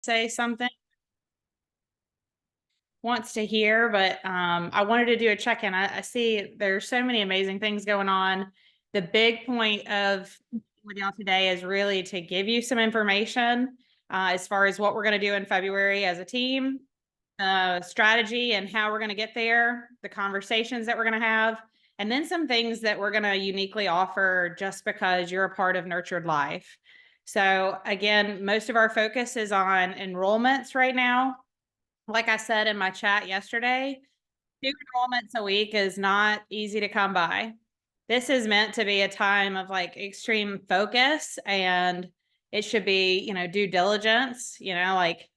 say something wants to hear, but I wanted to do a check-in. I see there's so many amazing things going on. The big point of with y'all today is really to give you some information as far as what we're going to do in February as a team, strategy and how we're going to get there, the conversations that we're going to have, and then some things that we're going to uniquely offer just because you're a part of Nurtured Life. So again, most of our focus is on enrollments right now. Like I said in my chat yesterday, 2 enrollments a week is not easy to come by. This is meant to be a time of like extreme focus, and it should be, due diligence, like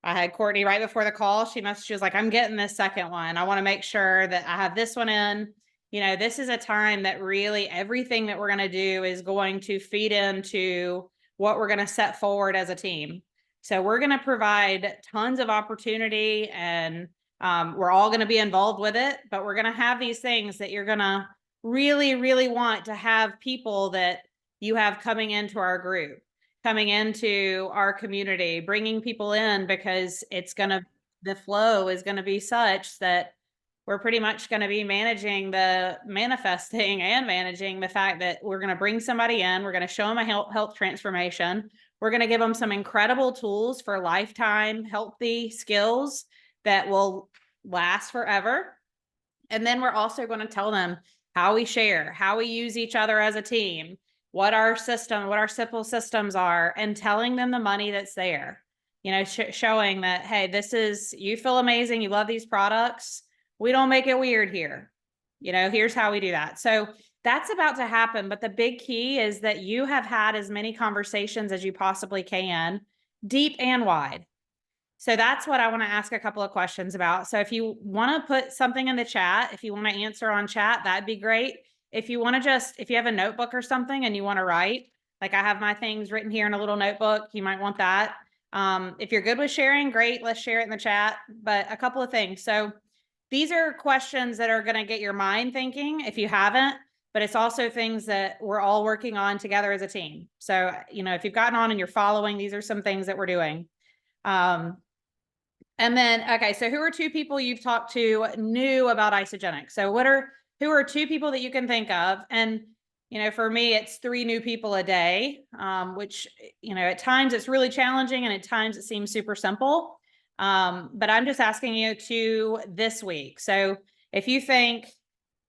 I had Courtney right before the call. She was like, I'm getting this second one. I want to make sure that I have this one in. This is a time that really everything that we're going to do is going to feed into what we're going to set forward as a team. So we're going to provide tons of opportunity, and we're all going to be involved with it, but we're going to have these things that you're going to really, really want to have people that you have coming into our group, coming into our community, bringing people in, because the flow is going to be such that we're pretty much going to be manifesting and managing the fact that we're going to bring somebody in. We're going to show them a health transformation. We're going to give them some incredible tools for lifetime healthy skills that will last forever. And then we're also going to tell them how we share, how we use each other as a team, what our simple systems are, and telling them the money that's there, showing that, hey, you feel amazing. You love these products. We don't make it weird here. Here's how we do that. So that's about to happen. But the big key is that you have had as many conversations as you possibly can, deep and wide. So that's what I want to ask a couple of questions about. So if you want to put something in the chat, if you want to answer on chat, that'd be great. If you want to if you have a notebook or something and you want to write, like I have my things written here in a little notebook, you might want that. If you're good with sharing, great, let's share it in the chat. But a couple of things. So these are questions that are going to get your mind thinking if you haven't, but it's also things that we're all working on together as a team. So, if you've gotten on and you're following, these are some things that we're doing. And then, okay, so who are 2 people you've talked to new about Isagenix? So who are 2 people that you can think of? And, for me, it's 3 new people a day, which, at times it's really challenging and at times it seems super simple. But I'm just asking you to this week. So if you think,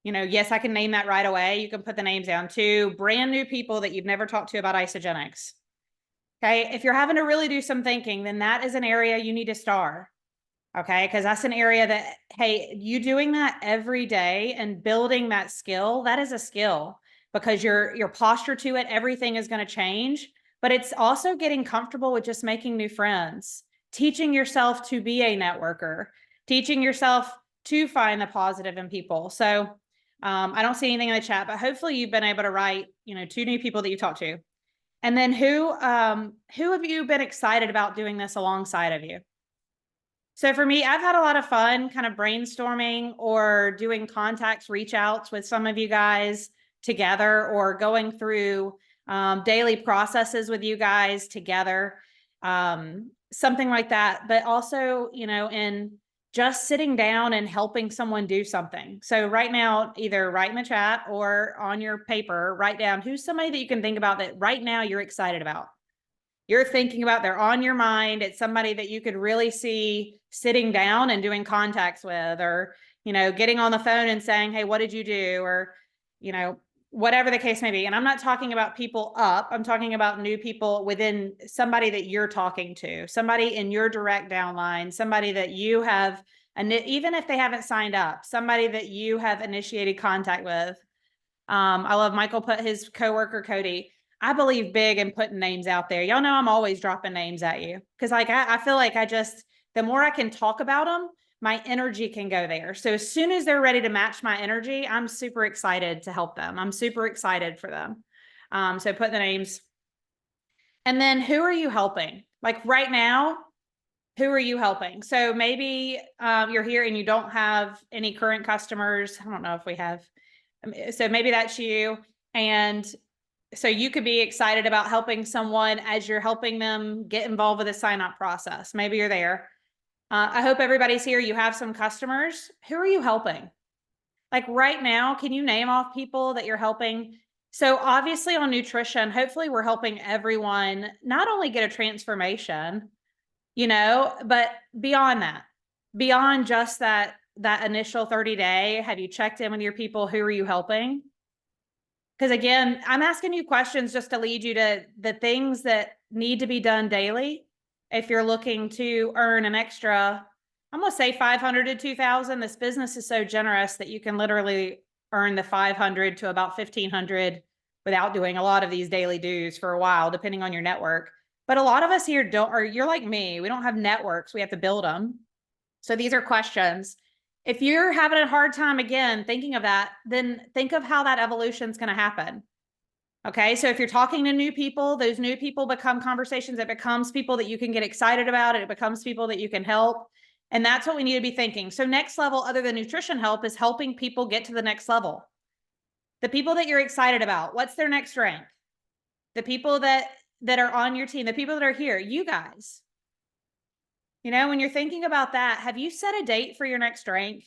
yes, I can name that right away, you can put the names down. 2 brand new people that you've never talked to about Isagenix. Okay. If you're having to really do some thinking, then that is an area you need to star. Okay. Because that's an area that, hey, you doing that every day and building that skill, that is a skill, because your posture to it, everything is going to change. But it's also getting comfortable with just making new friends, teaching yourself to be a networker, teaching yourself to find the positive in people. So I don't see anything in the chat, but hopefully you've been able to write, 2 new people that you talked to. And then who have you been excited about doing this alongside of you? So for me, I've had a lot of fun kind of brainstorming or doing contacts, reach outs with some of you guys together, or going through daily processes with you guys together, something like that. But also, in just sitting down and helping someone do something. So right now, either write in the chat or on your paper, write down who's somebody that you can think about that right now you're excited about. You're thinking about, they're on your mind. It's somebody that you could really see sitting down and doing contacts with, or, getting on the phone and saying, hey, what did you do? Or, whatever the case may be. And I'm not talking about people up. I'm talking about new people within somebody that you're talking to, somebody in your direct downline, somebody that you have, and even if they haven't signed up, somebody that you have initiated contact with. I love Michael put his coworker, Cody. I believe big in putting names out there. Y'all know I'm always dropping names at you, because I feel like the more I can talk about them, my energy can go there. So as soon as they're ready to match my energy, I'm super excited to help them. I'm super excited for them. So put the names. And then who are you helping? Like right now, who are you helping? So maybe you're here and you don't have any current customers. I don't know if we have. So maybe that's you. And So you could be excited about helping someone as you're helping them get involved with the sign-up process. Maybe you're there. I hope everybody's here. You have some customers. Who are you helping? Like right now, can you name off people that you're helping? So obviously on nutrition, hopefully we're helping everyone not only get a transformation, but beyond that, beyond just that initial 30-day, have you checked in with your people? Who are you helping? Because again, I'm asking you questions just to lead you to the things that need to be done daily. If you're looking to earn an extra, I'm going to say 500 to 2,000. This business is so generous that you can literally earn the 500 to about 1,500 without doing a lot of these daily dues for a while, depending on your network. But a lot of us here you're like me. We don't have networks. We have to build them. So these are questions. If you're having a hard time again thinking of that, then think of how that evolution is going to happen. Okay. So if you're talking to new people, those new people become conversations. It becomes people that you can get excited about. It becomes people that you can help. And that's what we need to be thinking. So next level, other than nutrition help, is helping people get to the next level. The people that you're excited about, what's their next rank? The people that are on your team, the people that are here, you guys. When you're thinking about that, have you set a date for your next rank?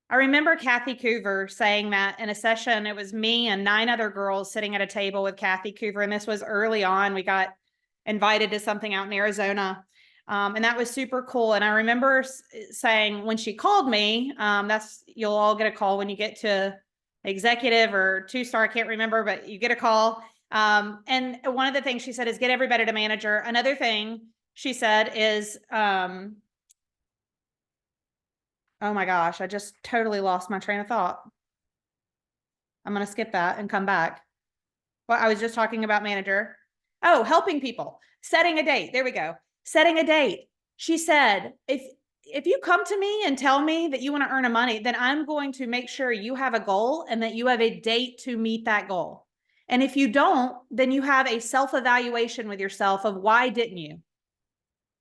I remember Kathy Coover saying that in a session. It was me and 9 other girls sitting at a table with Kathy Coover. And this was early on. We got invited to something out in Arizona. And that was super cool. And I remember saying when she called me, you'll all get a call when you get to executive or 2-star, I can't remember, but you get a call. And one of the things she said is get everybody to manager. Another thing she said is, oh my gosh, I just totally lost my train of thought. I'm going to skip that and come back. Well, I was just talking about manager. Oh, helping people, setting a date. There we go. Setting a date. She said, if you come to me and tell me that you want to earn a money, then I'm going to make sure you have a goal and that you have a date to meet that goal. And if you don't, then you have a self-evaluation with yourself of why didn't you?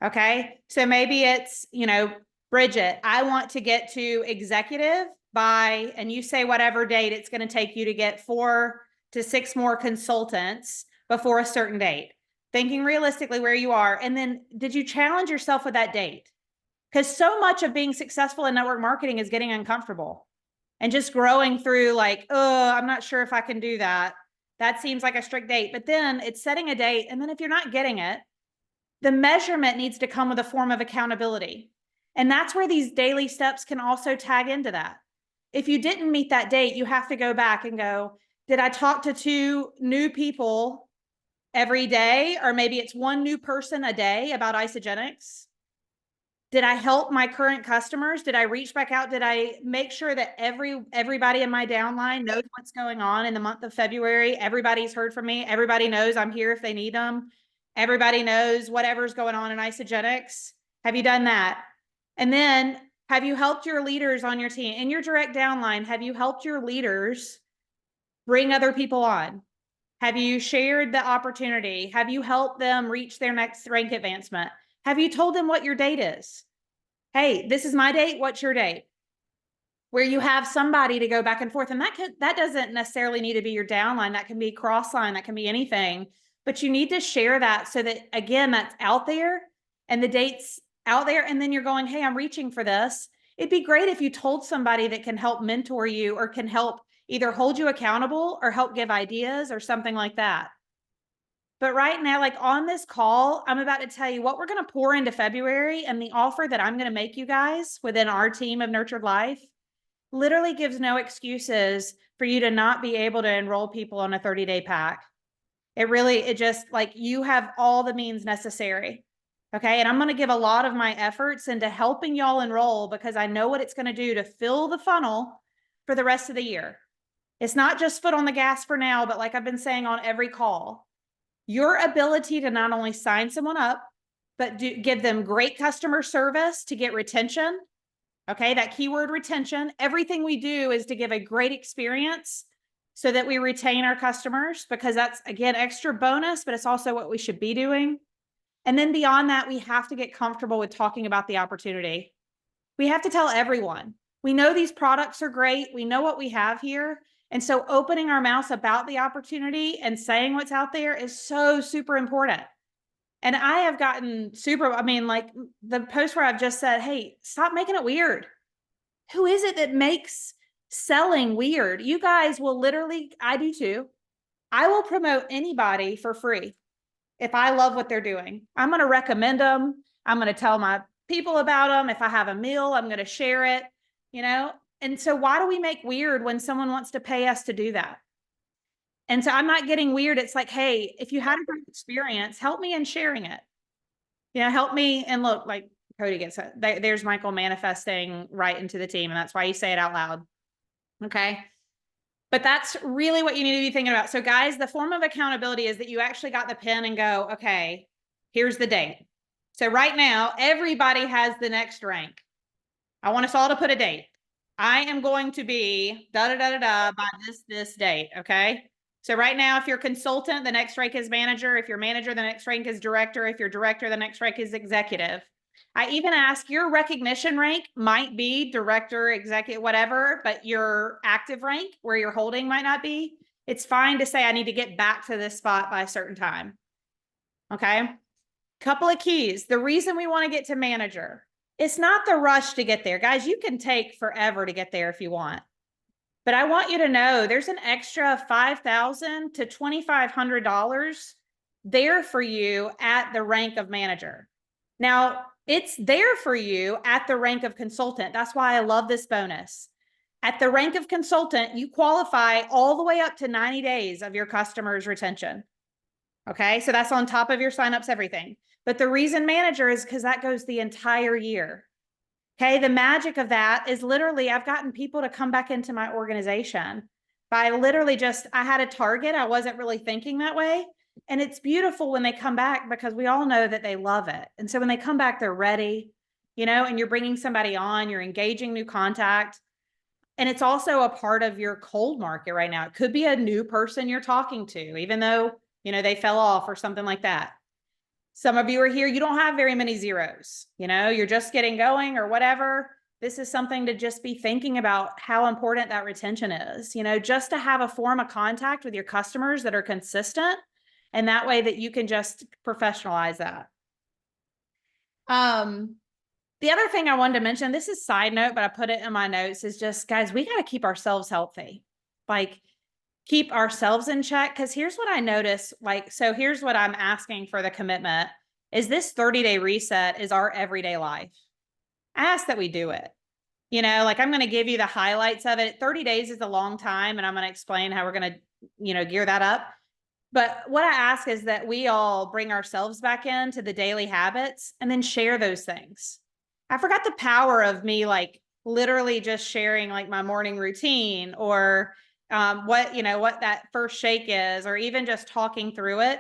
Okay. So maybe it's, Bridget, I want to get to executive by, and you say whatever date it's going to take you to get 4 to 6 more consultants before a certain date, thinking realistically where you are. And then did you challenge yourself with that date? Because so much of being successful in network marketing is getting uncomfortable and just growing through like, oh, I'm not sure if I can do that. That seems like a strict date, but then it's setting a date. And then if you're not getting it, the measurement needs to come with a form of accountability. And that's where these daily steps can also tag into that. If you didn't meet that date, you have to go back and go, did I talk to 2 new people every day? Or maybe it's 1 new person a day about isogenics. Did I help my current customers? Did I reach back out? Did I make sure that everybody in my downline knows what's going on in the month of February? Everybody's heard from me. Everybody knows I'm here if they need them. Everybody knows whatever's going on in isogenics. Have you done that? And then have you helped your leaders on your team? In your direct downline, have you helped your leaders bring other people on? Have you shared the opportunity? Have you helped them reach their next rank advancement? Have you told them what your date is? Hey, this is my date. What's your date? Where you have somebody to go back and forth. And that doesn't necessarily need to be your downline. That can be cross-line. That can be anything. But you need to share that so that, again, that's out there and the date's out there. And then you're going, hey, I'm reaching for this. It'd be great if you told somebody that can help mentor you or can help either hold you accountable or help give ideas or something like that. But right now, like on this call, I'm about to tell you what we're going to pour into February, and the offer that I'm going to make you guys within our team of Nurtured Life literally gives no excuses for you to not be able to enroll people on a 30-day pack. It just like you have all the means necessary. Okay. And I'm going to give a lot of my efforts into helping y'all enroll because I know what it's going to do to fill the funnel for the rest of the year. It's not just foot on the gas for now, but like I've been saying on every call, your ability to not only sign someone up, but give them great customer service to get retention. Okay. That keyword retention, everything we do is to give a great experience so that we retain our customers, because that's, again, extra bonus, but it's also what we should be doing. And then beyond that, we have to get comfortable with talking about the opportunity. We have to tell everyone, we know these products are great. We know what we have here. And so opening our mouths about the opportunity and saying what's out there is so super important. And I have gotten I mean, like the post where I've just said, hey, stop making it weird. Who is it that makes selling weird? You guys will literally, I do too. I will promote anybody for free if I love what they're doing. I'm going to recommend them. I'm going to tell my people about them. If I have a meal, I'm going to share it, you know? And so why do we make weird when someone wants to pay us to do that? And so I'm not getting weird. It's like, hey, if you had a great experience, help me in sharing it. You know, help me. And look, like Cody gets it. There's Michael manifesting right into the team. And that's why you say it out loud. Okay. But that's really what you need to be thinking about. So guys, the form of accountability is that you actually got the pen and go, okay, here's the date. So right now, everybody has the next rank. I want us all to put a date. I am going to be by this date. Okay. So right now, if you're consultant, the next rank is manager. If you're manager, the next rank is director. If you're director, the next rank is executive. I even ask your recognition rank might be director, executive, whatever, but your active rank where you're holding might not be. It's fine to say, I need to get back to this spot by a certain time. Okay. Couple of keys. The reason we want to get to manager, it's not the rush to get there. Guys, you can take forever to get there if you want. But I want you to know there's an extra $5,000 to $2,500 there for you at the rank of manager. Now, it's there for you at the rank of consultant. That's why I love this bonus. At the rank of consultant, you qualify all the way up to 90 days of your customer's retention. Okay, so that's on top of your signups, everything. But the reason manager is because that goes the entire year. Okay, the magic of that is literally I've gotten people to come back into my organization by literally just, I had a target. I wasn't really thinking that way. And it's beautiful when they come back because we all know that they love it. And so when they come back, they're ready, you know, and you're bringing somebody on, you're engaging new contact. And it's also a part of your cold market right now. It could be a new person you're talking to, even though, you know, they fell off or something like that. Some of you are here, you don't have very many zeros, you know, you're just getting going or whatever. This is something to just be thinking about how important that retention is, you know, just to have a form of contact with your customers that are consistent. And that way that you can just professionalize that. The other thing I wanted to mention, this is side note, but I put it in my notes, is just, guys, we got to keep ourselves healthy. Like, keep ourselves in check. Because here's what I notice, like, so here's what I'm asking for the commitment is this 30-day reset is our everyday life. I ask that we do it. You know, like I'm going to give you the highlights of it. 30 days is a long time, and I'm going to explain how we're going to, you know, gear that up. But what I ask is that we all bring ourselves back into the daily habits and then share those things. I forgot the power of me, like literally just sharing like my morning routine or what, you know, what that first shake is, or even just talking through it.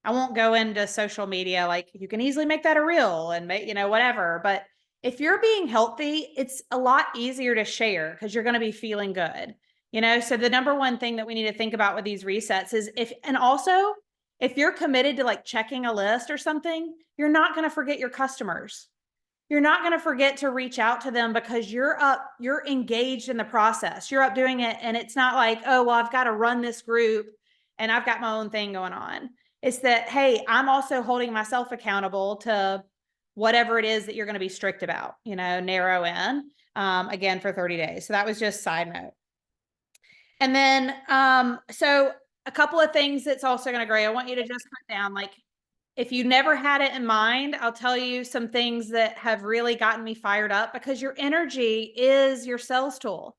I won't go into social media. Like you can easily make that a reel and make, you know, whatever. But if you're being healthy, it's a lot easier to share because you're going to be feeling good. You know, so the number one thing that we need to think about with these resets is and also if you're committed to like checking a list or something, you're not going to forget your customers. You're not going to forget to reach out to them because you're engaged in the process. You're up doing it. And it's not like, oh, well, I've got to run this group and I've got my own thing going on. It's that, hey, I'm also holding myself accountable to whatever it is that you're going to be strict about, you know, narrow in, again, for 30 days. So that was just side note. And then, so a couple of things that's also going to grow. I want you to just put down, like, if you never had it in mind, I'll tell you some things that have really gotten me fired up because your energy is your sales tool.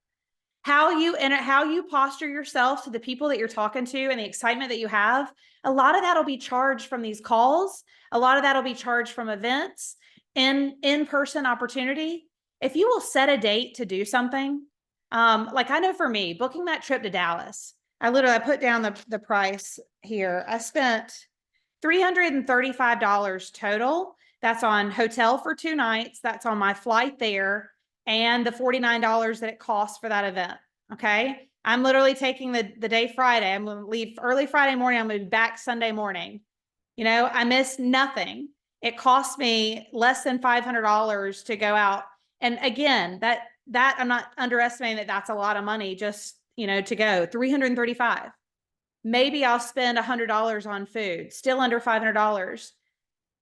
How you posture yourself to the people that you're talking to and the excitement that you have, a lot of that'll be charged from these calls. A lot of that'll be charged from events and in-person opportunity. If you will set a date to do something, like I know for me, booking that trip to Dallas, I put down the price here. I spent $335 total. That's on hotel for 2 nights. That's on my flight there and the $49 that it costs for that event. Okay. I'm literally taking the day Friday. I'm going to leave early Friday morning. I'm going to be back Sunday morning. You know, I missed nothing. It cost me less than $500 to go out. And again, that I'm not underestimating that that's a lot of money just to go, 335. Maybe I'll spend $100 on food, still under $500.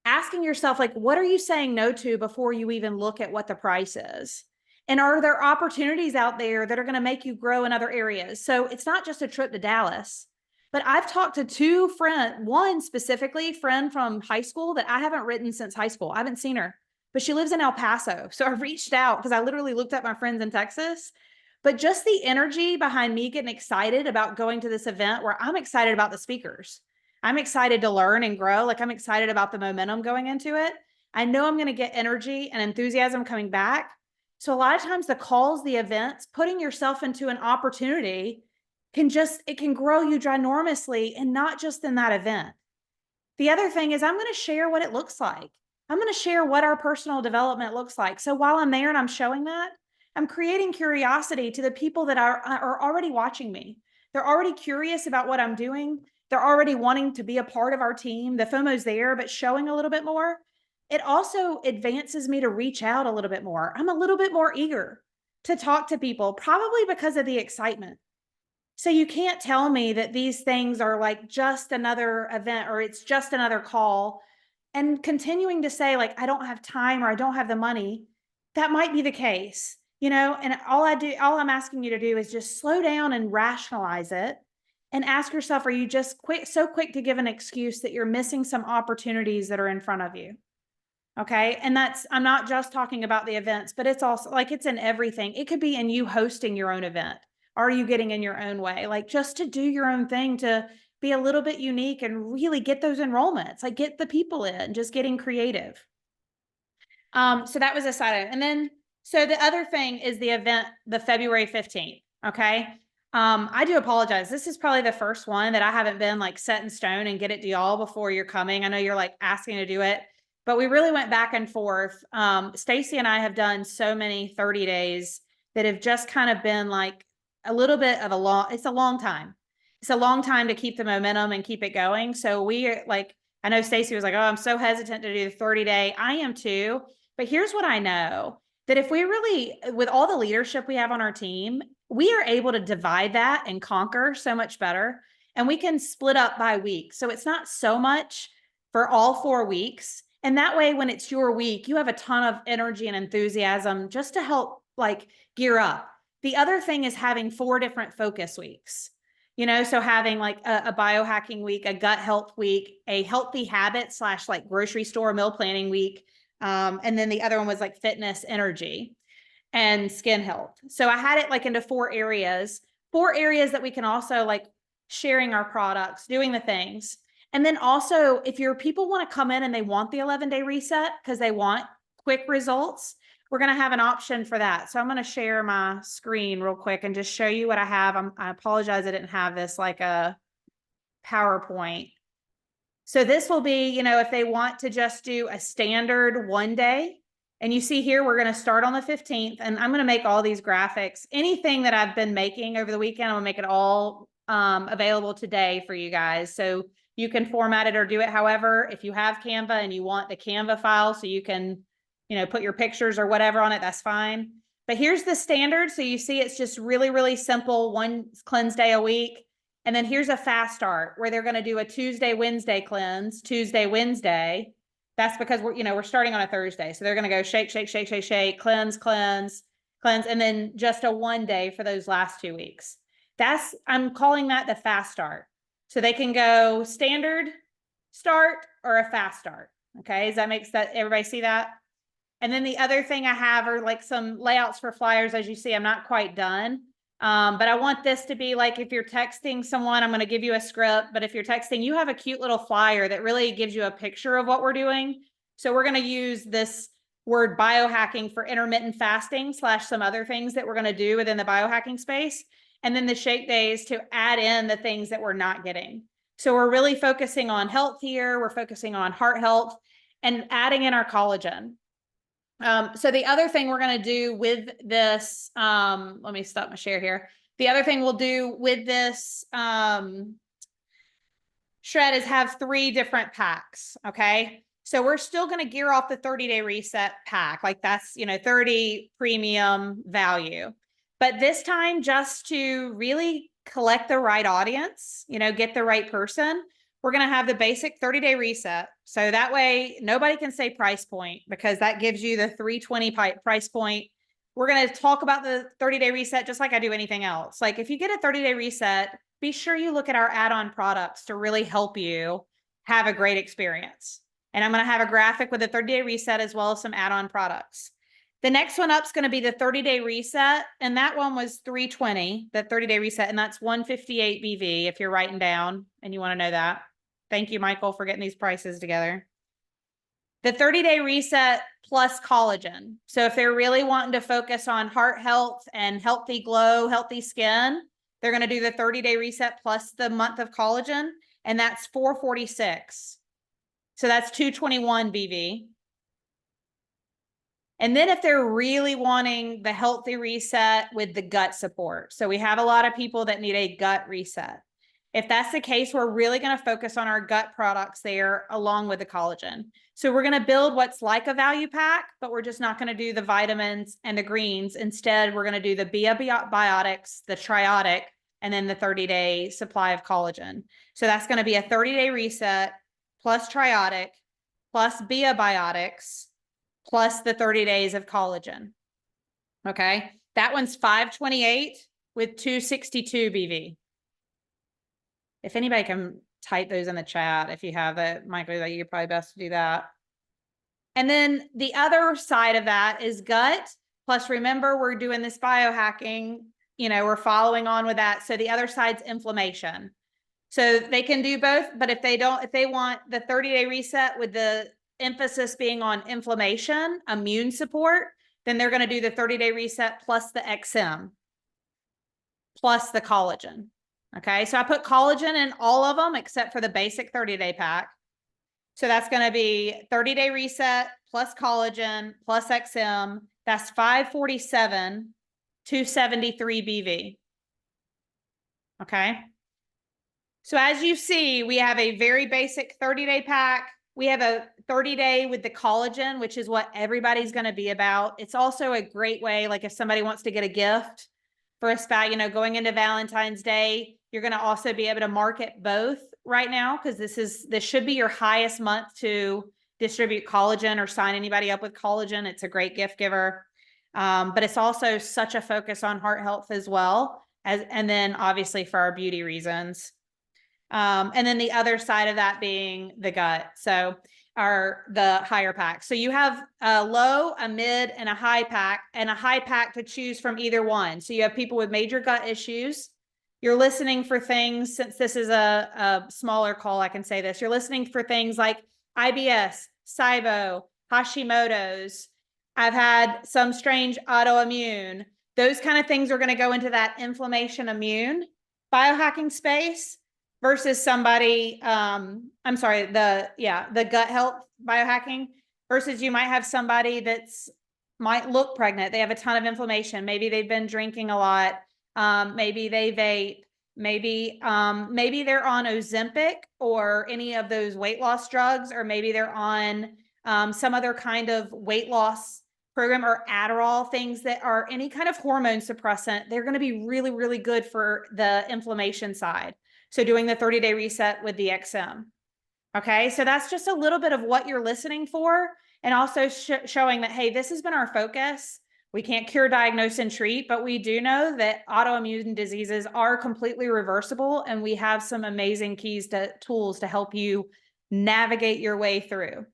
Asking yourself, like, what are you saying no to before you even look at what the price is? And are there opportunities out there that are going to make you grow in other areas? So it's not just a trip to Dallas, but I've talked to two friends, one specifically friend from high school that I haven't written since high school. I haven't seen her, but she lives in El Paso. So I reached out because I literally looked at my friends in Texas. But just the energy behind me getting excited about going to this event where I'm excited about the speakers. I'm excited to learn and grow. Like, I'm excited about the momentum going into it. I know I'm going to get energy and enthusiasm coming back. So a lot of times the calls, the events, putting yourself into an opportunity it can grow you ginormously, and not just in that event. The other thing is I'm going to share what it looks like. I'm going to share what our personal development looks like. So while I'm there and I'm showing that, I'm creating curiosity to the people that are already watching me. They're already curious about what I'm doing. They're already wanting to be a part of our team. The FOMO's there, but showing a little bit more. It also advances me to reach out a little bit more. I'm a little bit more eager to talk to people, probably because of the excitement. So you can't tell me that these things are like just another event or it's just another call. And continuing to say, like, I don't have time or I don't have the money, that might be the case, and all I'm asking you to do is just slow down and rationalize it and ask yourself, are you just so quick to give an excuse that you're missing some opportunities that are in front of you? Okay. And I'm not just talking about the events, but it's also like, it's in everything. It could be in you hosting your own event. Are you getting in your own way? Like, just to do your own thing, to be a little bit unique and really get those enrollments, like get the people in, just getting creative. So that was a side. And then, so the other thing is the event, the February 15th. Okay. I do apologize. This is probably the first one that I haven't been like set in stone and get it to y'all before you're coming. I know you're like asking to do it, but we really went back and forth. Stacy and I have done so many 30 days that have just kind of been like a little bit of it's a long time. It's a long time to keep the momentum and keep it going. So I know Stacy was like, oh, I'm so hesitant to do the 30-day. I am too. But here's what I know, that if we really, with all the leadership we have on our team, we are able to divide that and conquer so much better. And we can split up by week. So it's not so much for all 4 weeks. And that way, when it's your week, you have a ton of energy and enthusiasm just to help like gear up. The other thing is having 4 different focus weeks. So having like a biohacking week, a gut health week, a healthy habit / like grocery store meal planning week. And then the other one was like fitness, energy, and skin health. So I had it like into 4 areas that we can also like sharing our products, doing the things. And then also, if your people want to come in and they want the 11-day reset because they want quick results, we're going to have an option for that. So I'm going to share my screen real quick and just show you what I have. I apologize, I didn't have this like a PowerPoint. So this will be, if they want to just do a standard 1 day, and you see here, we're going to start on the 15th, and I'm going to make all these graphics. Anything that I've been making over the weekend, I'm going to make it all available today for you guys. So you can format it or do it however. If you have Canva and you want the Canva file so you can, put your pictures or whatever on it, that's fine. But here's the standard. So you see it's just really, really simple, 1 cleanse day a week. And then here's a fast start where they're going to do a Tuesday, Wednesday cleanse, Tuesday, Wednesday. That's because we're starting on a Thursday. So they're going to go shake, shake, shake, shake, shake, cleanse, cleanse, cleanse, and then just a 1 day for those last 2 weeks. I'm calling that the fast start. So they can go standard start or a fast start. Okay. Does that make sense? Everybody see that? And then the other thing I have are like some layouts for flyers. As you see, I'm not quite done. But I want this to be like, if you're texting someone, I'm going to give you a script, but if you're texting, you have a cute little flyer that really gives you a picture of what we're doing. So we're going to use this word biohacking for intermittent fasting / some other things that we're going to do within the biohacking space. And then the shake days to add in the things that we're not getting. So we're really focusing on health here. We're focusing on heart health and adding in our collagen. So the other thing we're going to do with this, let me stop my share here. The other thing we'll do with this shred is have 3 different packs. Okay. So we're still going to gear off the 30-day reset pack. Like that's, 30 premium value. But this time, just to really collect the right audience, get the right person, we're going to have the basic 30-day reset. So that way nobody can say price point, because that gives you the $320 price point. We're going to talk about the 30-day reset just like I do anything else. Like if you get a 30-day reset, be sure you look at our add-on products to really help you have a great experience. And I'm going to have a graphic with a 30-day reset as well as some add-on products. The next one up is going to be the 30-day reset. And that one was $320, the 30-day reset. And that's $158 BV if you're writing down and you want to know that. Thank you, Michael, for getting these prices together. The 30-day reset plus collagen. So if they're really wanting to focus on heart health and healthy glow, healthy skin, they're going to do the 30-day reset plus the month of collagen. And that's $446. So that's $221 BV. And then if they're really wanting the healthy reset with the gut support. So we have a lot of people that need a gut reset. If that's the case, we're really going to focus on our gut products there along with the collagen. So we're going to build what's like a value pack, but we're just not going to do the vitamins and the greens. Instead, we're going to do the biotics, the triotic, and then the 30-day supply of collagen. So that's going to be a 30-day reset plus triotic plus biotics plus the 30 days of collagen. Okay. That one's $528 with $262 BV. If anybody can type those in the chat, if you have it, Michael, you're probably best to do that. And then the other side of that is gut. Plus, remember, we're doing this biohacking, we're following on with that. So the other side's inflammation. So they can do both, but if they want the 30-day reset with the emphasis being on inflammation, immune support, then they're going to do the 30-day reset plus the XM plus the collagen. Okay, so I put collagen in all of them except for the basic 30-day pack. So that's going to be 30-day reset plus collagen plus XM. That's $547, $273 BV. Okay. So as you see, we have a very basic 30-day pack. We have a 30-day with the collagen, which is what everybody's going to be about. It's also a great way, like if somebody wants to get a gift for a spouse, going into Valentine's Day, you're going to also be able to market both right now, because this should be your highest month to distribute collagen or sign anybody up with collagen. It's a great gift giver. But it's also such a focus on heart health as well, and then obviously for our beauty reasons. And then the other side of that being the gut. So the higher pack. So you have a low, a mid, and a high pack to choose from either one. So you have people with major gut issues. You're listening for things, since this is a smaller call, I can say this. You're listening for things like IBS, SIBO, Hashimoto's. I've had some strange autoimmune. Those kind of things are going to go into that inflammation immune biohacking space versus somebody, the gut health biohacking versus you might have somebody might look pregnant. They have a ton of inflammation. Maybe they've been drinking a lot. Maybe they vape, maybe they're on Ozempic or any of those weight loss drugs, or maybe they're on some other kind of weight loss program or Adderall, things that are any kind of hormone suppressant. They're going to be really, really good for the inflammation side. So doing the 30-day reset with the XM. Okay. So that's just a little bit of what you're listening for, and also showing that, hey, this has been our focus. We can't cure, diagnose, and treat, but we do know that autoimmune diseases are completely reversible, and we have some amazing tools to help you navigate your way through.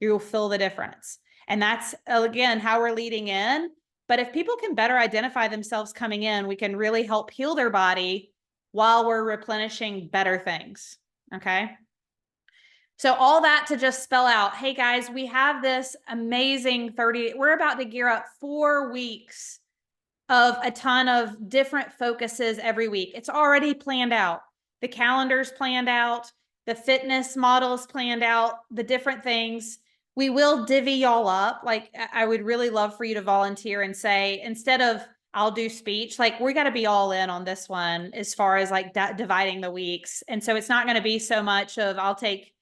You'll feel the difference. And that's, again, how we're leading in. But if people can better identify themselves coming in, we can really help heal their body while we're replenishing better things. Okay. So all that to just spell out, hey guys, we have this amazing we're about to gear up 4 weeks of a ton of different focuses every week. It's already planned out. The calendar's planned out, the fitness model's planned out, the different things. We will divvy y'all up. Like, I would really love for you to volunteer and say, instead of I'll do speech, like we got to be all in on this one as far as like dividing the weeks. And so it's not going to be so much of I'll take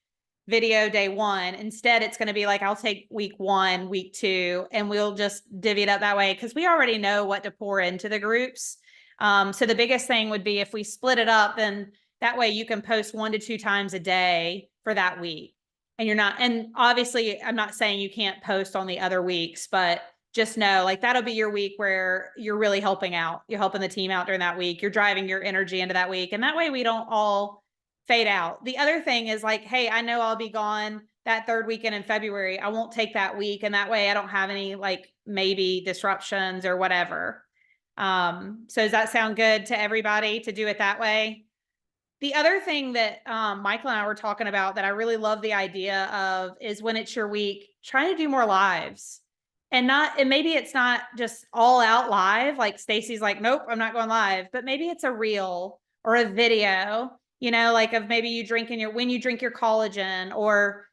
video day 1. Instead, it's going to be like, I'll take week 1, week 2, and we'll just divvy it up that way because we already know what to pour into the groups. So the biggest thing would be if we split it up, then that way you can post 1 to 2 times a day for that week. And you're not, and obviously I'm not saying you can't post on the other weeks, but just know like that'll be your week where you're really helping out. You're helping the team out during that week. You're driving your energy into that week. And that way we don't all fade out. The other thing is like, hey, I know I'll be gone that 3rd weekend in February. I won't take that week. And that way I don't have any like maybe disruptions or whatever. So does that sound good to everybody to do it that way? The other thing that Michael and I were talking about that I really love the idea of is when it's your week, try to do more lives. And maybe it's not just all out live. Like Stacy's like, nope, I'm not going live. But maybe it's a reel or a video, like of maybe you when you drink your collagen, or,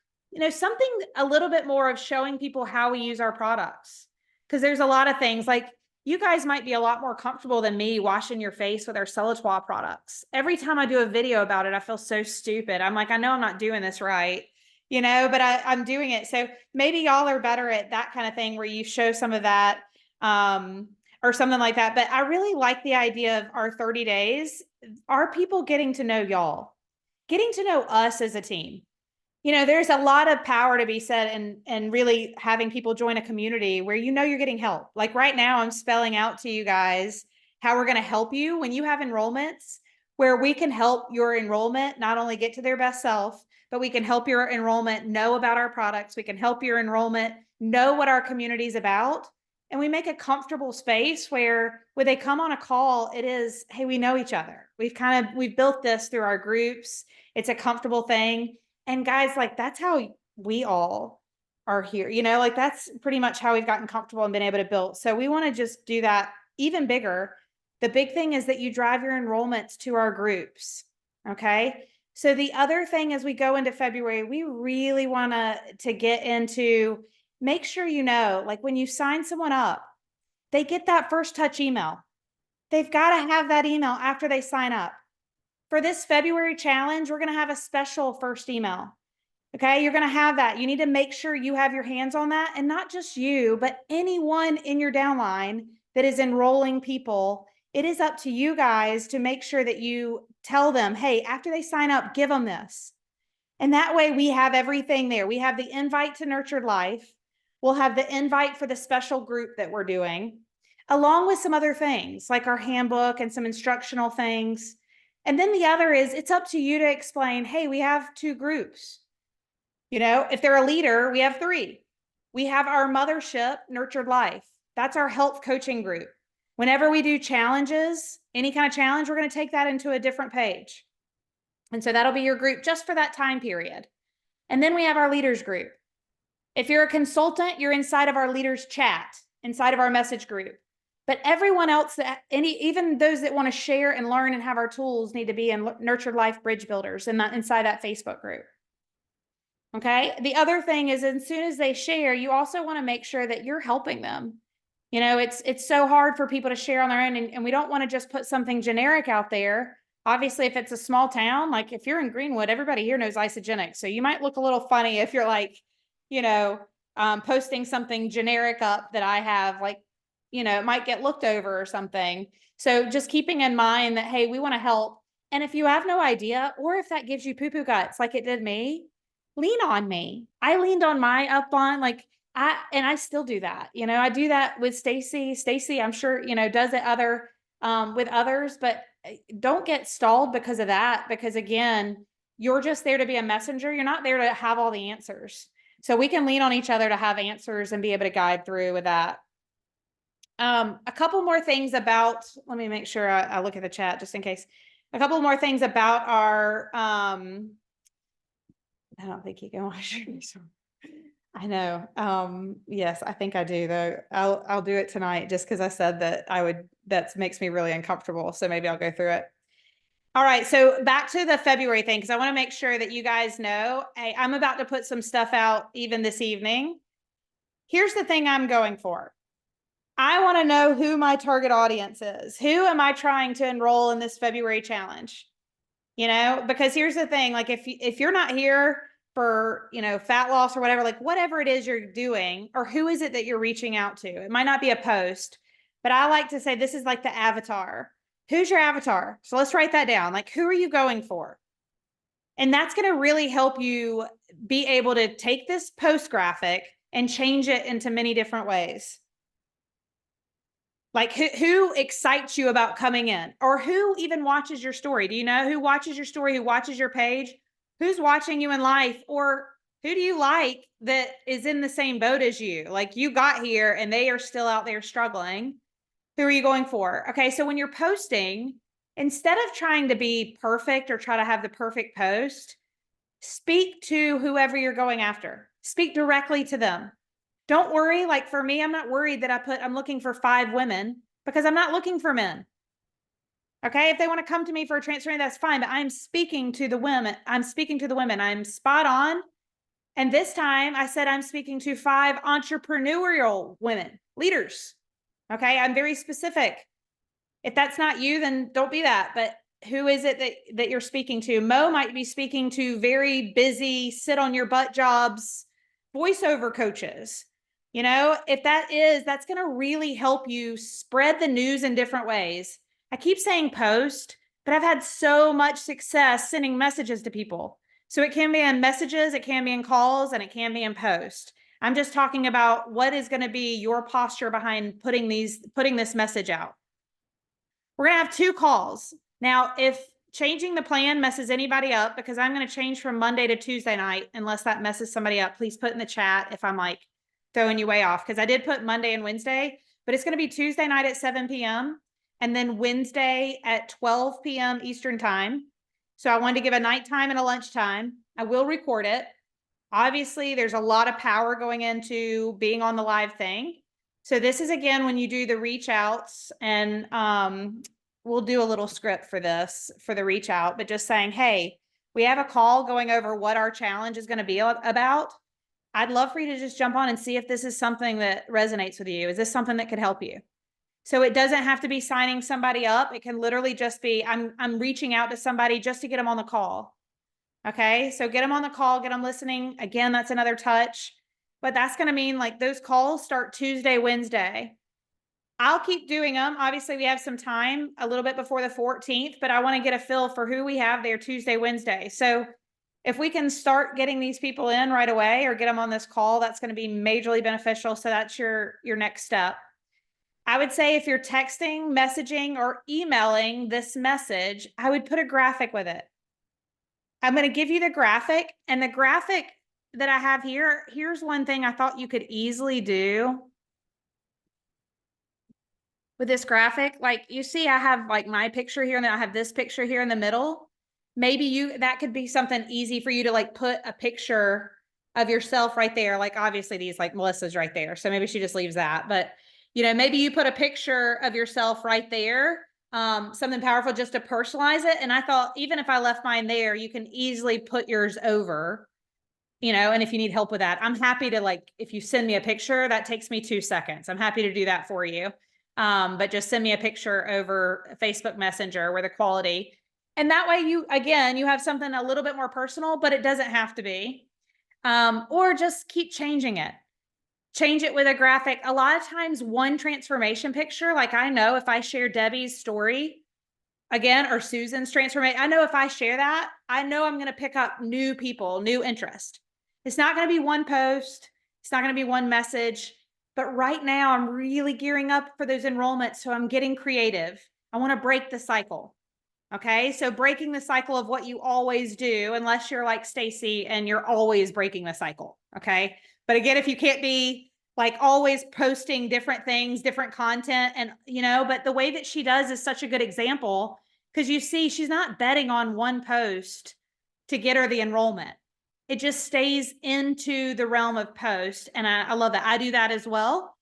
something a little bit more of showing people how we use our products. Because there's a lot of things like you guys might be a lot more comfortable than me washing your face with our Celatoi products. Every time I do a video about it, I feel so stupid. I'm like, I know I'm not doing this right, but I'm doing it. So maybe y'all are better at that kind of thing where you show some of that or something like that. But I really like the idea of our 30 days. Are people getting to know y'all, getting to know us as a team? There's a lot of power to be said and really having people join a community where you're getting help. Like right now, I'm spelling out to you guys how we're going to help you when you have enrollments, where we can help your enrollment not only get to their best self, but we can help your enrollment know about our products. We can help your enrollment know what our community is about. And we make a comfortable space where when they come on a call, it is, hey, we know each other. We've built this through our groups. It's a comfortable thing. And guys, like that's how we all are here, like that's pretty much how we've gotten comfortable and been able to build. So we want to just do that even bigger. The big thing is that you drive your enrollments to our groups. Okay. So the other thing as we go into February, we really want to get into, make sure like when you sign someone up, they get that first touch email. They've got to have that email after they sign up. For this February challenge, we're going to have a special first email. Okay, you're going to have that. You need to make sure you have your hands on that, and not just you, but anyone in your downline that is enrolling people. It is up to you guys to make sure that you tell them, hey, after they sign up, give them this. And that way we have everything there. We have the invite to Nurtured Life. We'll have the invite for the special group that we're doing, along with some other things like our handbook and some instructional things. And then the other is it's up to you to explain, hey, we have 2 groups. If they're a leader, we have 3. We have our mothership, Nurtured Life. That's our health coaching group. Whenever we do challenges, any kind of challenge, we're going to take that into a different page. And so that'll be your group just for that time period. And then we have our leaders group. If you're a consultant, you're inside of our leaders chat, inside of our message group. But everyone else, even those that want to share and learn and have our tools, need to be in Nurtured Life Bridge Builders and inside that Facebook group. Okay. The other thing is, as soon as they share, you also want to make sure that you're helping them. It's so hard for people to share on their own, and we don't want to just put something generic out there. Obviously, if it's a small town, like if you're in Greenwood, everybody here knows Isogenics. So you might look a little funny if you're like, posting something generic up that I have, like, it might get looked over or something. So just keeping in mind that, hey, we want to help. And if you have no idea, or if that gives you poo-poo guts, like it did me, lean on me. I leaned on my upline, and I still do that. I do that with Stacy. Stacy, I'm sure, does it with others, but don't get stalled because of that. Because again, you're just there to be a messenger. You're not there to have all the answers. So we can lean on each other to have answers and be able to guide through with that. A couple more things about, let me make sure I look at the chat just in case. A couple more things about our, I don't think you can wash your face. I know. Yes, I think I do though. I'll do it tonight just because I said that I would, that makes me really uncomfortable. So maybe I'll go through it. All right. So back to the February thing, because I want to make sure that you guys know, hey, I'm about to put some stuff out even this evening. Here's the thing I'm going for. I want to know who my target audience is. Who am I trying to enroll in this February challenge? Because here's the thing, like if you're not here, for, fat loss or whatever, like whatever it is you're doing, or who is it that you're reaching out to? It might not be a post, but I like to say this is like the avatar. Who's your avatar? So let's write that down. Like, who are you going for? And that's going to really help you be able to take this post graphic and change it into many different ways. Like who excites you about coming in, or who even watches your story? Do you know who watches your story, who watches your page, who's watching you in life, or who do you like that is in the same boat as you? Like you got here and they are still out there struggling. Who are you going for? Okay. So when you're posting, instead of trying to be perfect or try to have the perfect post, speak to whoever you're going after. Speak directly to them. Don't worry. Like for me, I'm not worried that I'm looking for 5 women, because I'm not looking for men. Okay. If they want to come to me for a transfer, that's fine. But I'm speaking to the women. I'm spot on. And this time I said, I'm speaking to 5 entrepreneurial women, leaders. Okay. I'm very specific. If that's not you, then don't be that. But who is it that you're speaking to? Mo might be speaking to very busy, sit on your butt jobs, voiceover coaches. If that's going to really help you spread the news in different ways. I keep saying post, but I've had so much success sending messages to people. So it can be in messages, it can be in calls, and it can be in post. I'm just talking about what is going to be your posture behind putting this message out. We're going to have 2 calls. Now, if changing the plan messes anybody up, because I'm going to change from Monday to Tuesday night, unless that messes somebody up, please put in the chat if I'm like throwing you way off, because I did put Monday and Wednesday, but it's going to be Tuesday night at 7 p.m. and then Wednesday at 12 p.m. Eastern time. So I wanted to give a nighttime and a lunchtime. I will record it. Obviously, there's a lot of power going into being on the live thing. So this is, again, when you do the reach outs, and we'll do a little script for this, for the reach out, but just saying, hey, we have a call going over what our challenge is going to be about. I'd love for you to just jump on and see if this is something that resonates with you. Is this something that could help you? So it doesn't have to be signing somebody up. It can literally just be, I'm reaching out to somebody just to get them on the call. Okay. So get them on the call, get them listening. Again, that's another touch. But that's going to mean like those calls start Tuesday, Wednesday. I'll keep doing them. Obviously, we have some time a little bit before the 14th, but I want to get a feel for who we have there Tuesday, Wednesday. So if we can start getting these people in right away or get them on this call, that's going to be majorly beneficial. So that's your next step. I would say if you're texting, messaging, or emailing this message, I would put a graphic with it. I'm going to give you the graphic, and the graphic that I have here, here's one thing I thought you could easily do with this graphic. Like you see, I have like my picture here, and then I have this picture here in the middle. Maybe that could be something easy for you to like put a picture of yourself right there. Like obviously these, like Melissa's right there. So maybe she just leaves that, but maybe you put a picture of yourself right there. Something powerful just to personalize it. And I thought, even if I left mine there, you can easily put yours over, and if you need help with that, I'm happy to, like, if you send me a picture, that takes me 2 seconds. I'm happy to do that for you. But just send me a picture over Facebook Messenger where the quality, and that way you have something a little bit more personal, but it doesn't have to be. Or just keep changing it. Change it with a graphic. A lot of times one transformation picture, like I know if I share Debbie's story again, or Susan's transformation, I know if I share that, I know I'm going to pick up new people, new interest. It's not going to be one post. It's not going to be one message. But right now I'm really gearing up for those enrollments. So I'm getting creative. I want to break the cycle. Okay. So breaking the cycle of what you always do, unless you're like Stacy and you're always breaking the cycle. Okay. But again, if you can't be like always posting different things, different content, and but the way that she does is such a good example, because you see, she's not betting on one post to get her the enrollment. It just stays into the realm of post. And I love that. I do that as well.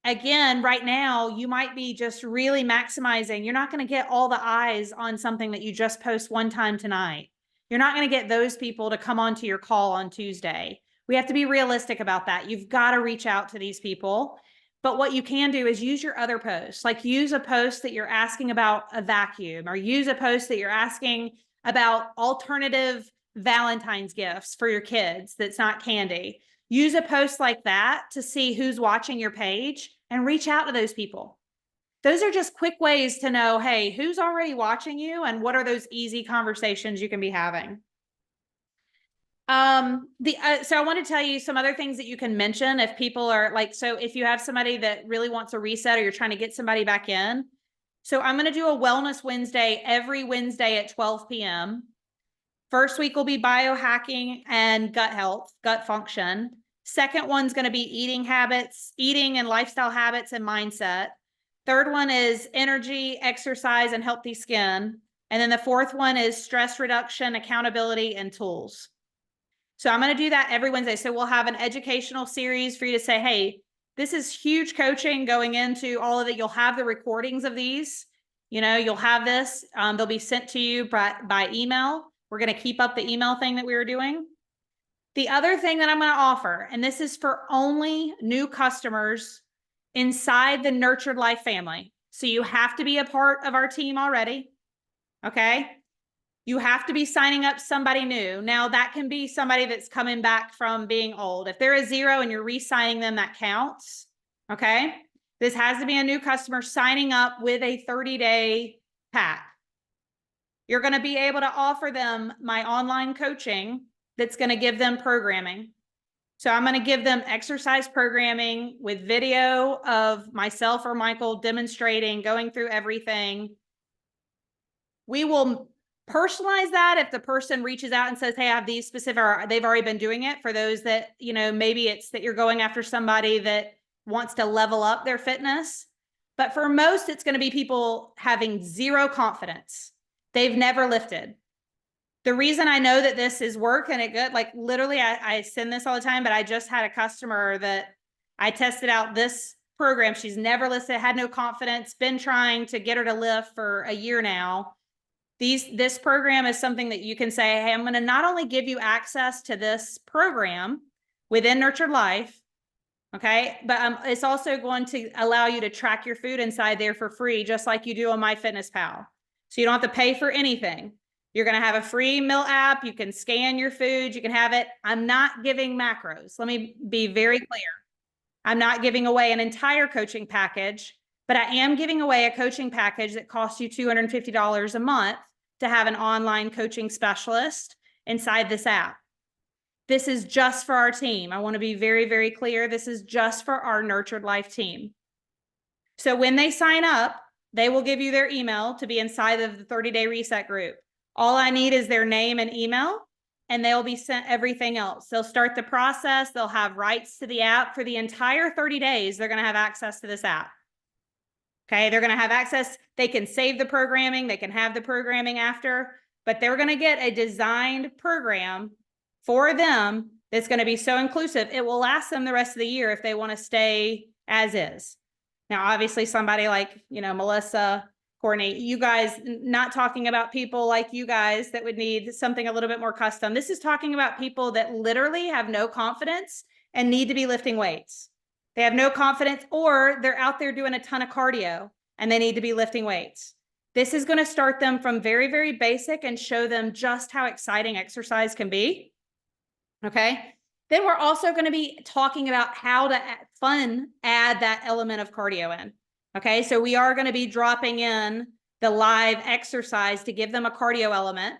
Again, right now, you might be just really maximizing. You're not going to get all the eyes on something that you just post one time tonight. You're not going to get those people to come onto your call on Tuesday. We have to be realistic about that. You've got to reach out to these people. But what you can do is use your other posts, like use a post that you're asking about a vacuum, or use a post that you're asking about alternative Valentine's gifts for your kids that's not candy. Use a post like that to see who's watching your page and reach out to those people. Those are just quick ways to know, hey, who's already watching you and what are those easy conversations you can be having. So I want to tell you some other things that you can mention if people are like, so if you have somebody that really wants a reset or you're trying to get somebody back in. So I'm going to do a Wellness Wednesday every Wednesday at 12 p.m. First week will be biohacking and gut health, gut function. Second one's going to be eating habits, eating and lifestyle habits and mindset. Third one is energy, exercise, and healthy skin. And then the fourth one is stress reduction, accountability, and tools. So I'm going to do that every Wednesday. So we'll have an educational series for you to say, hey, this is huge coaching going into all of it. You'll have the recordings of these. You'll have this. They'll be sent to you by email. We're going to keep up the email thing that we were doing. The other thing that I'm going to offer, and this is for only new customers inside the Nurtured Life family. So you have to be a part of our team already. Okay. You have to be signing up somebody new. Now that can be somebody that's coming back from being old. If they're a 0 and you're re-signing them, that counts. Okay. This has to be a new customer signing up with a 30-day pack. You're going to be able to offer them my online coaching that's going to give them programming. So I'm going to give them exercise programming with video of myself or Michael demonstrating, going through everything. We will personalize that if the person reaches out and says, hey, I have these specific, or they've already been doing it. For those that, maybe it's that you're going after somebody that wants to level up their fitness. But for most, it's going to be people having zero confidence. They've never lifted. The reason I know that this is working it good, like literally I send this all the time, but I just had a customer that I tested out this program. She's never lifted, had no confidence, been trying to get her to lift for a year now. This program is something that you can say, hey, I'm going to not only give you access to this program within Nurtured Life, okay, but it's also going to allow you to track your food inside there for free, just like you do on MyFitnessPal. So you don't have to pay for anything. You're going to have a free meal app. You can scan your food. You can have it. I'm not giving macros. Let me be very clear. I'm not giving away an entire coaching package, but I am giving away a coaching package that costs you $250 a month to have an online coaching specialist inside this app. This is just for our team. I want to be very, very clear. This is just for our Nurtured Life team. So when they sign up, they will give you their email to be inside of the 30-day reset group. All I need is their name and email, and they'll be sent everything else. They'll start the process. They'll have rights to the app for the entire 30 days. They're going to have access to this app. Okay, they're going to have access. They can save the programming. They can have the programming after, but they're going to get a designed program for them that's going to be so inclusive. It will last them the rest of the year if they want to stay as is. Now, obviously, somebody like, Melissa, Courtney, you guys, not talking about people like you guys that would need something a little bit more custom. This is talking about people that literally have no confidence and need to be lifting weights. They have no confidence, or they're out there doing a ton of cardio and they need to be lifting weights. This is going to start them from very, very basic and show them just how exciting exercise can be. Okay. Then we're also going to be talking about how to add that element of cardio in. Okay. So we are going to be dropping in the live exercise to give them a cardio element,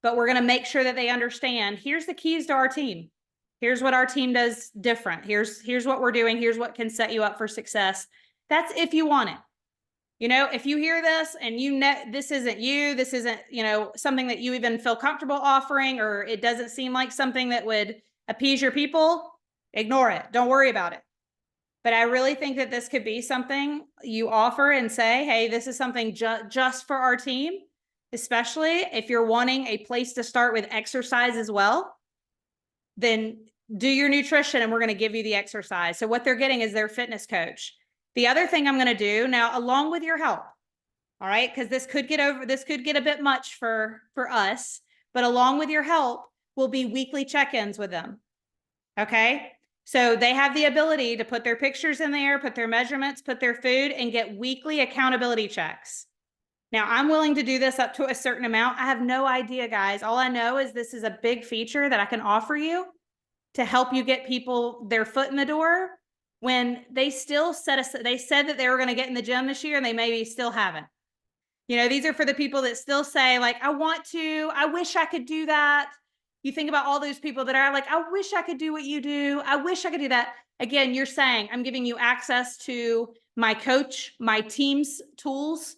but we're going to make sure that they understand, here's the keys to our team. Here's what our team does different. Here's what we're doing. Here's what can set you up for success. That's if you want it. If you hear this and this isn't you, this isn't, something that you even feel comfortable offering, or it doesn't seem like something that would appease your people, ignore it. Don't worry about it. But I really think that this could be something you offer and say, hey, this is something just for our team, especially if you're wanting a place to start with exercise as well. Then do your nutrition and we're going to give you the exercise. So what they're getting is their fitness coach. The other thing I'm going to do now, along with your help, all right, because this could get a bit much for us, but along with your help will be weekly check-ins with them. Okay. So they have the ability to put their pictures in there, put their measurements, put their food, and get weekly accountability checks. Now, I'm willing to do this up to a certain amount. I have no idea, guys. All I know is this is a big feature that I can offer you to help you get people their foot in the door when they still they said that they were going to get in the gym this year and they maybe still haven't. You know, these are for the people that still say, like, I want to, I wish I could do that. You think about all those people that are like, I wish I could do what you do. I wish I could do that. Again, you're saying, I'm giving you access to my coach, my team's tools,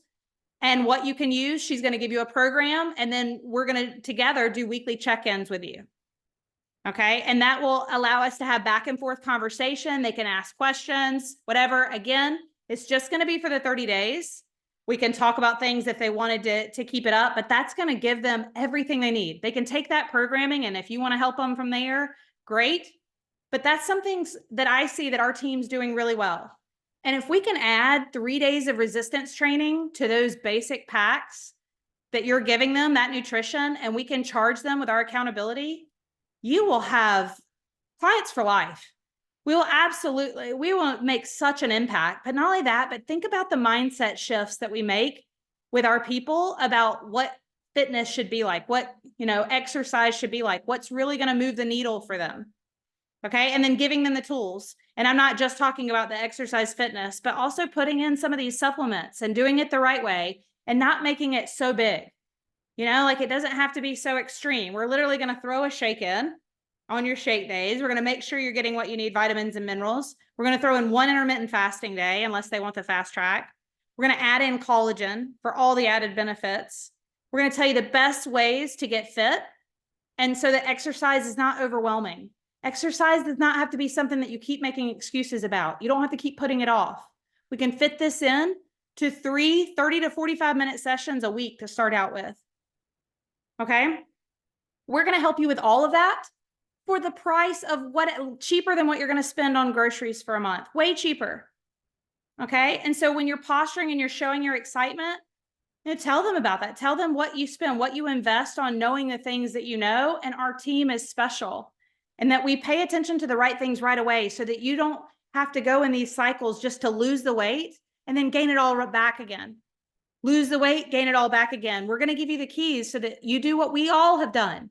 and what you can use. She's going to give you a program, and then we're going to together do weekly check-ins with you. Okay. And that will allow us to have back and forth conversation. They can ask questions, whatever. Again, it's just going to be for the 30 days. We can talk about things if they wanted to keep it up, but that's going to give them everything they need. They can take that programming, and if you want to help them from there, great. But that's something that I see that our team's doing really well. And if we can add 3 days of resistance training to those basic packs that you're giving them, that nutrition, and we can charge them with our accountability, you will have clients for life. We will make such an impact. But not only that, but think about the mindset shifts that we make with our people about what fitness should be like, what, exercise should be like, what's really going to move the needle for them. Okay. And then giving them the tools. And I'm not just talking about the exercise fitness, but also putting in some of these supplements and doing it the right way and not making it so big. Like it doesn't have to be so extreme. We're literally going to throw a shake in on your shake days. We're going to make sure you're getting what you need, vitamins and minerals. We're going to throw in one intermittent fasting day, unless they want the fast track. We're going to add in collagen for all the added benefits. We're going to tell you the best ways to get fit. And so that exercise is not overwhelming. Exercise does not have to be something that you keep making excuses about. You don't have to keep putting it off. We can fit this in to 3 30 to 45-minute sessions a week to start out with. Okay. We're going to help you with all of that for the price of cheaper than what you're going to spend on groceries for a month, way cheaper. Okay. And so when you're posturing and you're showing your excitement, tell them about that. Tell them what you spend, what you invest on knowing the things that you know. And our team is special, and that we pay attention to the right things right away so that you don't have to go in these cycles just to lose the weight and then gain it all back again. Lose the weight, gain it all back again. We're going to give you the keys so that you do what we all have done,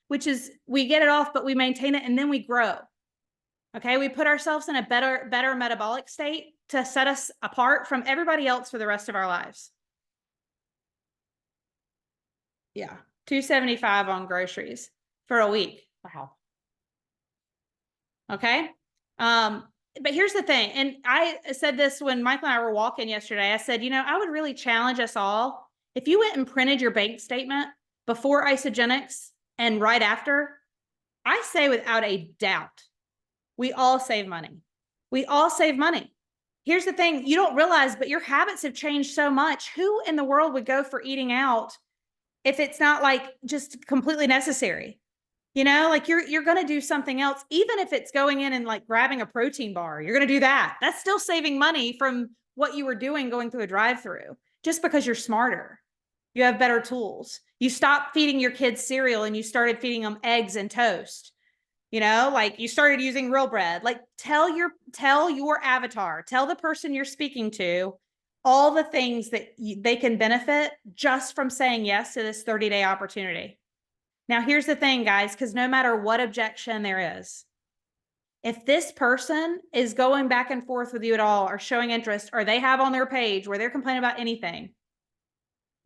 which is we get it off, but we maintain it, and then we grow. Okay. We put ourselves in a better metabolic state to set us apart from everybody else for the rest of our lives. Yeah. $275 on groceries for a week. Wow. Okay. But here's the thing. And I said this when Michael and I were walking yesterday. I said, I would really challenge us all. If you went and printed your bank statement before Isogenics and right after, I say without a doubt, we all save money. We all save money. Here's the thing. You don't realize, but your habits have changed so much. Who in the world would go for eating out if it's not like just completely necessary? Like you're going to do something else, even if it's going in and like grabbing a protein bar, you're going to do that. That's still saving money from what you were doing going through a drive-through, just because you're smarter. You have better tools. You stopped feeding your kids cereal and you started feeding them eggs and toast. Like you started using real bread. Like tell your avatar, tell the person you're speaking to all the things that they can benefit just from saying yes to this 30-day opportunity. Now, here's the thing, guys, because no matter what objection there is, if this person is going back and forth with you at all or showing interest, or they have on their page where they're complaining about anything,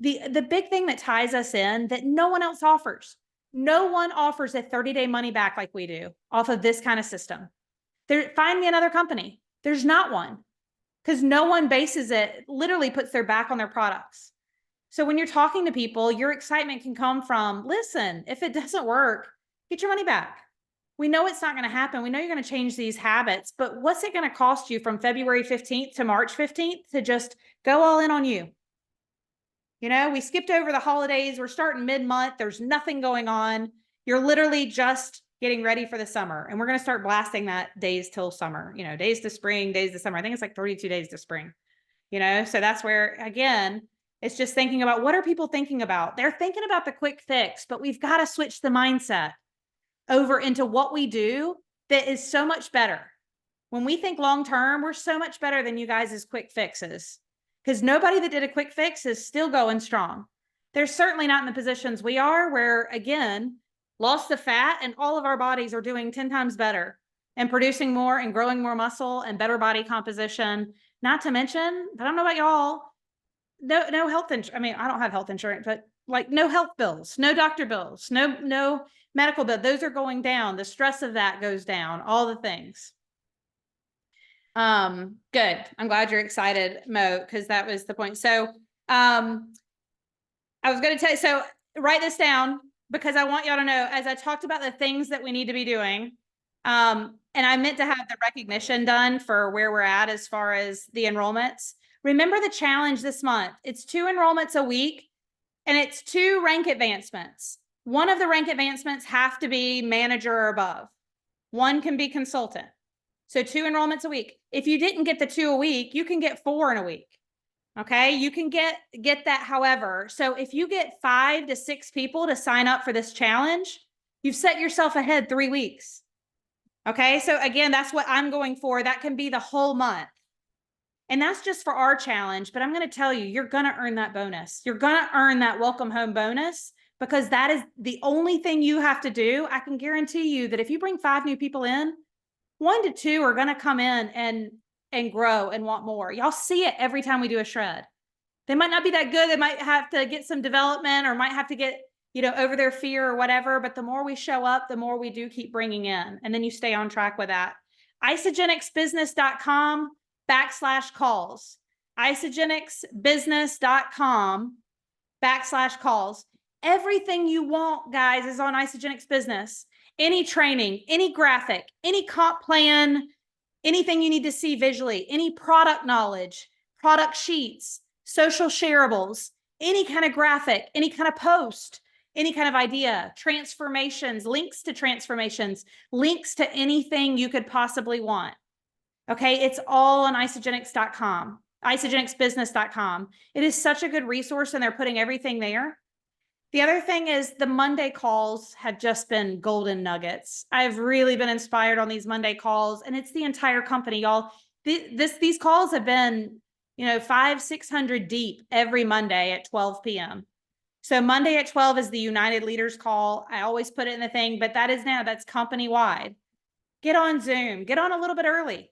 the big thing that ties us in that no one else offers, no one offers a 30-day money back like we do off of this kind of system. Find me another company. There's not one, because no one bases it, literally puts their back on their products. So when you're talking to people, your excitement can come from, listen, if it doesn't work, get your money back. We know it's not going to happen. We know you're going to change these habits, but what's it going to cost you from February 15th to March 15th to just go all in on you? We skipped over the holidays. We're starting mid-month. There's nothing going on. You're literally just getting ready for the summer. And we're going to start blasting that days till summer, days to spring, days to summer. I think it's like 32 days to spring, so that's where, again, it's just thinking about what are people thinking about? They're thinking about the quick fix, but we've got to switch the mindset over into what we do that is so much better. When we think long-term, we're so much better than you guys' quick fixes. because nobody that did a quick fix is still going strong. They're certainly not in the positions we are, where again, lost the fat and all of our bodies are doing 10 times better and producing more and growing more muscle and better body composition. Not to mention, I don't know about y'all, no health insurance. I mean, I don't have health insurance, but like no health bills, no doctor bills, no medical bill. Those are going down. The stress of that goes down, all the things. Good. I'm glad you're excited, Mo, because that was the point. So, I was going to tell you, so write this down because I want y'all to know, as I talked about the things that we need to be doing, and I meant to have the recognition done for where we're at as far as the enrollments. Remember the challenge this month. It's 2 enrollments a week, and it's 2 rank advancements. One of the rank advancements have to be manager or above. One can be consultant. So 2 enrollments a week. If you didn't get the 2 a week, you can get 4 in a week. Okay, you can get that. However, so if you get 5 to 6 people to sign up for this challenge, you've set yourself ahead 3 weeks. Okay, so again, that's what I'm going for. That can be the whole month. And that's just for our challenge. But I'm going to tell you, you're going to earn that bonus. You're going to earn that welcome home bonus, because that is the only thing you have to do. I can guarantee you that if you bring 5 new people in, 1 to 2 are going to come in and grow and want more. Y'all see it every time we do a shred. They might not be that good. They might have to get some development or might have to get, over their fear or whatever. But the more we show up, the more we do keep bringing in. And then you stay on track with that. Isogenicsbusiness.com/calls. Isogenicsbusiness.com/calls. Everything you want, guys, is on Isogenics Business. Any training, any graphic, any comp plan, anything you need to see visually, any product knowledge, product sheets, social shareables, any kind of graphic, any kind of post, any kind of idea, transformations, links to transformations, links to anything you could possibly want. Okay, it's all on isogenics.com, isogenicsbusiness.com. It is such a good resource, and they're putting everything there. The other thing is the Monday calls have just been golden nuggets. I've really been inspired on these Monday calls, and it's the entire company, y'all. These calls have been, 500-600 deep every Monday at 12 p.m. So Monday at 12 is the United Leaders call. I always put it in the thing, but that's company wide. Get on Zoom, get on a little bit early,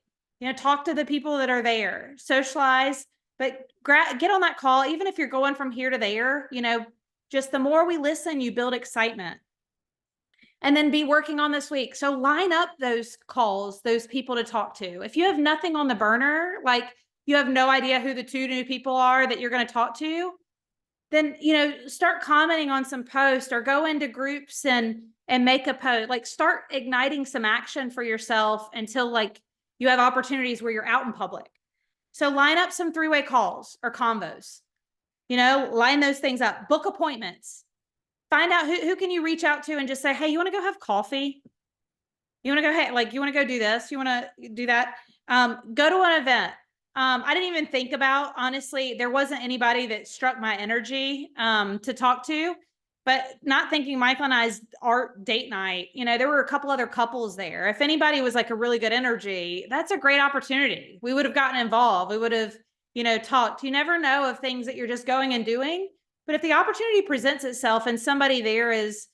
talk to the people that are there, socialize, but get on that call. Even if you're going from here to there, just the more we listen, you build excitement. And then be working on this week. So line up those calls, those people to talk to. If you have nothing on the burner, like you have no idea who the 2 new people are that you're going to talk to, then, start commenting on some posts or go into groups and make a post. Like start igniting some action for yourself until you have opportunities where you're out in public. So line up some 3-way calls or convos. Line those things up, book appointments, find out who can you reach out to and just say, hey, you want to go have coffee? You want to go, hey, you want to go do this? You want to do that? Go to an event. I didn't even think about, honestly, there wasn't anybody that struck my energy to talk to, but not thinking Michael and I's art date night, there were a couple other couples there. If anybody was a really good energy, that's a great opportunity. We would have gotten involved. We would have talked. You never know of things that you're just going and doing, but if the opportunity presents itself and somebody there is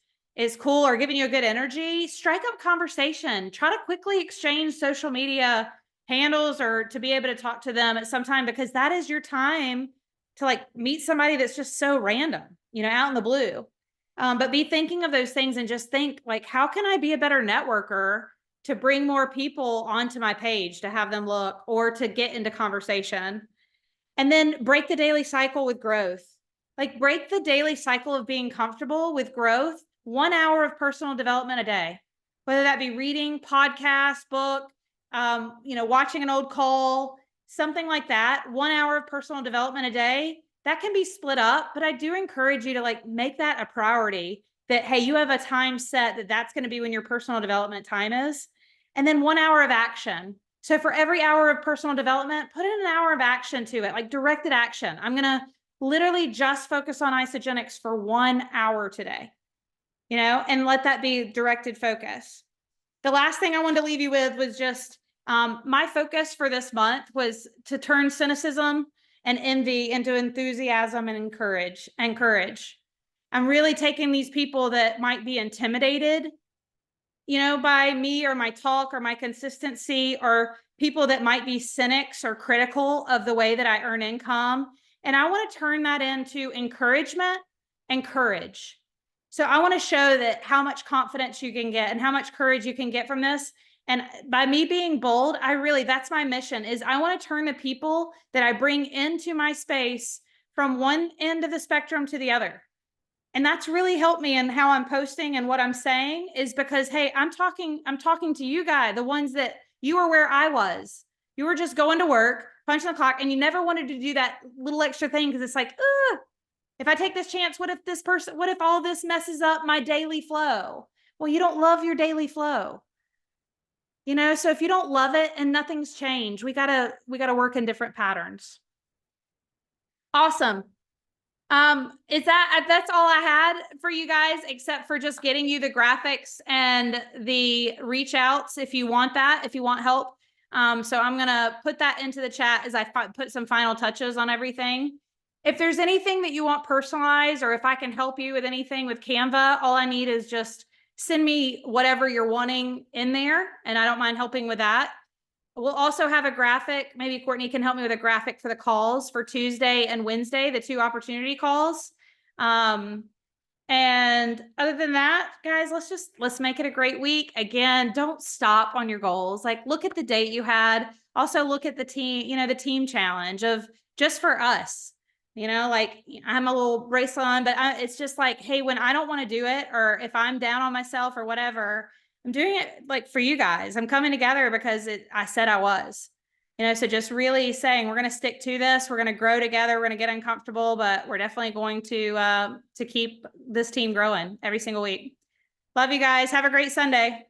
cool or giving you a good energy, strike up conversation, try to quickly exchange social media handles or to be able to talk to them at some time, because that is your time to meet somebody that's just so random, out in the blue. But be thinking of those things and just think how can I be a better networker to bring more people onto my page, to have them look or to get into conversation. And then break the daily cycle with growth. Break the daily cycle of being comfortable with growth. 1 hour of personal development a day, whether that be reading, podcast, book, watching an old call, something like that. 1 hour of personal development a day. That can be split up, but I do encourage you to make that a priority, that, hey, you have a time set that's going to be when your personal development time is. And then 1 hour of action. So for every hour of personal development, put in an hour of action to it, directed action. I'm going to literally just focus on Isogenics for 1 hour today, and let that be directed focus. The last thing I wanted to leave you with was just my focus for this month was to turn cynicism and envy into enthusiasm and courage. I'm really taking these people that might be intimidated, by me or my talk or my consistency, or people that might be cynics or critical of the way that I earn income. And I want to turn that into encouragement and courage. So I want to show that how much confidence you can get and how much courage you can get from this. And by me being bold, that's my mission, is I want to turn the people that I bring into my space from one end of the spectrum to the other. And that's really helped me in how I'm posting and what I'm saying, is because, hey, I'm talking to you guys, the ones that you were where I was. You were just going to work, punching the clock, and you never wanted to do that little extra thing because it's like, if I take this chance, what if all this messes up my daily flow? Well, you don't love your daily flow. So if you don't love it and nothing's changed, we gotta work in different patterns. Awesome. That's all I had for you guys, except for just getting you the graphics and the reach outs if you want help. So I'm gonna put that into the chat as I put some final touches on everything. If there's anything that you want personalized, or if I can help you with anything with Canva, all I need is just send me whatever you're wanting in there, and I don't mind helping with that. We'll also have a graphic. Maybe Courtney can help me with a graphic for the calls for Tuesday and Wednesday, the 2 opportunity calls. And other than that, guys, let's make it a great week. Again, don't stop on your goals. Like, look at the date you had. Also look at the team, the team challenge of just for us. Like, I'm a little bracelet on, but it's just like, hey, when I don't want to do it, or if I'm down on myself or whatever, I'm doing it like for you guys. I'm coming together because I said I was. So just really saying, we're going to stick to this. We're going to grow together. We're going to get uncomfortable, but we're definitely going to keep this team growing every single week. Love you guys. Have a great Sunday.